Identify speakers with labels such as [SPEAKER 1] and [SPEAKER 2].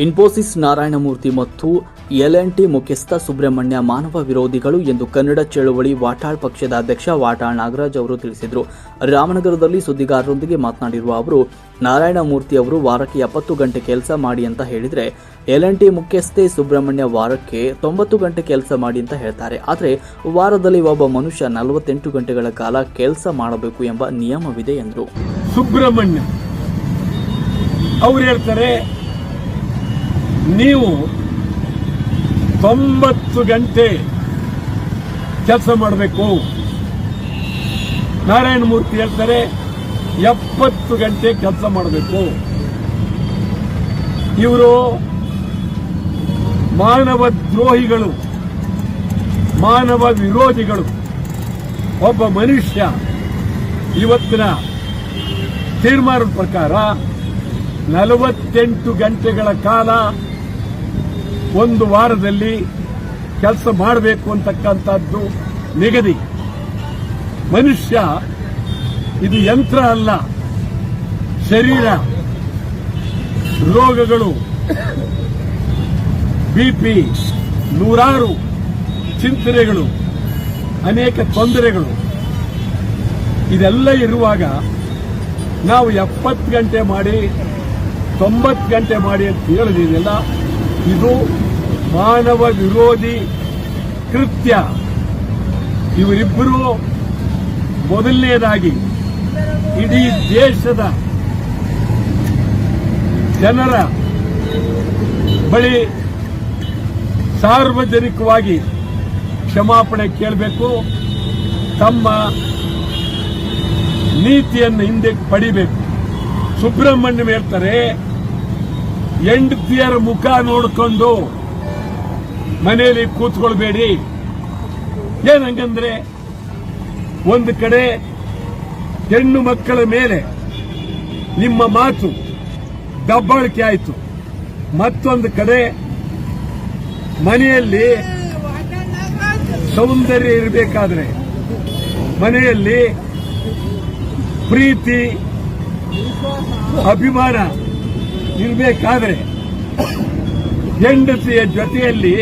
[SPEAKER 1] ಇನ್ಫೋಸಿಸ್ ನಾರಾಯಣಮೂರ್ತಿ ಮತ್ತು ಎಲ್&ಟಿ ಮುಖ್ಯಸ್ಥ ಸುಬ್ರಹ್ಮಣ್ಯ ಮಾನವ ವಿರೋಧಿಗಳು ಎಂದು ಕನ್ನಡ ಚಳವಳಿ ವಾಟಾಳ್ ಪಕ್ಷದ ಅಧ್ಯಕ್ಷ ವಾಟಾಳ್ ನಾಗರಾಜ್ ಅವರು ತಿಳಿಸಿದರು. ರಾಮನಗರದಲ್ಲಿ ಸುದ್ದಿಗಾರರೊಂದಿಗೆ ಮಾತನಾಡಿರುವ ಅವರು, ನಾರಾಯಣಮೂರ್ತಿ ಅವರು ವಾರಕ್ಕೆ 70 ಗಂಟೆ ಕೆಲಸ ಮಾಡಿ ಅಂತ ಹೇಳಿದ್ರೆ, ಎಲ್&ಟಿ ಮುಖ್ಯಸ್ಥೆ ಸುಬ್ರಹ್ಮಣ್ಯ ವಾರಕ್ಕೆ 90 ಗಂಟೆ ಕೆಲಸ ಮಾಡಿ ಅಂತ ಹೇಳ್ತಾರೆ. ಆದರೆ ವಾರದಲ್ಲಿ ಒಬ್ಬ ಮನುಷ್ಯ 48 ಗಂಟೆಗಳ ಕಾಲ ಕೆಲಸ ಮಾಡಬೇಕು ಎಂಬ ನಿಯಮವಿದೆ ಎಂದರು.
[SPEAKER 2] ಸುಬ್ರಹ್ಮಣ್ಯ ಅವರು ಹೇಳ್ತಾರೆ, ನೀವು 90 ಗಂಟೆ ಕೆಲಸ ಮಾಡಬೇಕು. ನಾರಾಯಣಮೂರ್ತಿ ಹೇಳ್ತಾರೆ 70 ಗಂಟೆ ಕೆಲಸ ಮಾಡಬೇಕು. ಇವರು ಮಾನವ ದ್ರೋಹಿಗಳು, ಮಾನವ ವಿರೋಧಿಗಳು. ಒಬ್ಬ ಮನುಷ್ಯ ಇವತ್ತಿನ ತೀರ್ಮಾನದ ಪ್ರಕಾರ 48 ಗಂಟೆಗಳ ಕಾಲ ಒಂದು ವಾರದಲ್ಲಿ ಕೆಲಸ ಮಾಡಬೇಕು ಅಂತಕ್ಕಂಥದ್ದು ನಿಗದಿ. ಮನುಷ್ಯ ಇದು ಯಂತ್ರ ಅಲ್ಲ, ಶರೀರ. ರೋಗಗಳು, ಬಿಪಿ, ನೂರಾರು ಚಿಂತನೆಗಳು, ಅನೇಕ ತೊಂದರೆಗಳು ಇದೆಲ್ಲ ಇರುವಾಗ ನಾವು 70 ಗಂಟೆ ಮಾಡಿ 90 ಗಂಟೆ ಮಾಡಿ ಅಂತ ಹೇಳಿದಿಲ್ಲ. ಇದು ಮಾನವ ವಿರೋಧಿ ಕೃತ್ಯ. ಇವರಿಬ್ಬರು ಮೊದಲನೇದಾಗಿ ಇಡೀ ದೇಶದ ಜನರ ಬಳಿ ಸಾರ್ವಜನಿಕವಾಗಿ ಕ್ಷಮಾಪಣೆ ಕೇಳಬೇಕು. ತಮ್ಮ ನೀತಿಯನ್ನು ಹಿಂದೆ ಪಡಿಬೇಕು. ಸುಬ್ರಹ್ಮಣ್ಯ ಹೇಳ್ತಾರೆ, ಹೆಂಡತಿಯರ ಮುಖ ನೋಡಿಕೊಂಡು ಮನೆಯಲ್ಲಿ ಕೂತ್ಕೊಳ್ಬೇಡಿ. ಏನಂಗಂದ್ರೆ, ಒಂದು ಕಡೆ ಹೆಣ್ಣು ಮಕ್ಕಳ ಮೇಲೆ ನಿಮ್ಮ ಮಾತು ದಬ್ಬಾಳಿಕೆ ಆಯಿತು, ಮತ್ತೊಂದು ಕಡೆ ಮನೆಯಲ್ಲಿ ಸೌಂದರ್ಯ ಇರಬೇಕಾದ್ರೆ, ಮನೆಯಲ್ಲಿ ಪ್ರೀತಿ ಅಭಿಮಾನ ಇರಬೇಕಾದ್ರೆ, ಹೆಂಡತಿಯ ಜೊತೆಯಲ್ಲಿ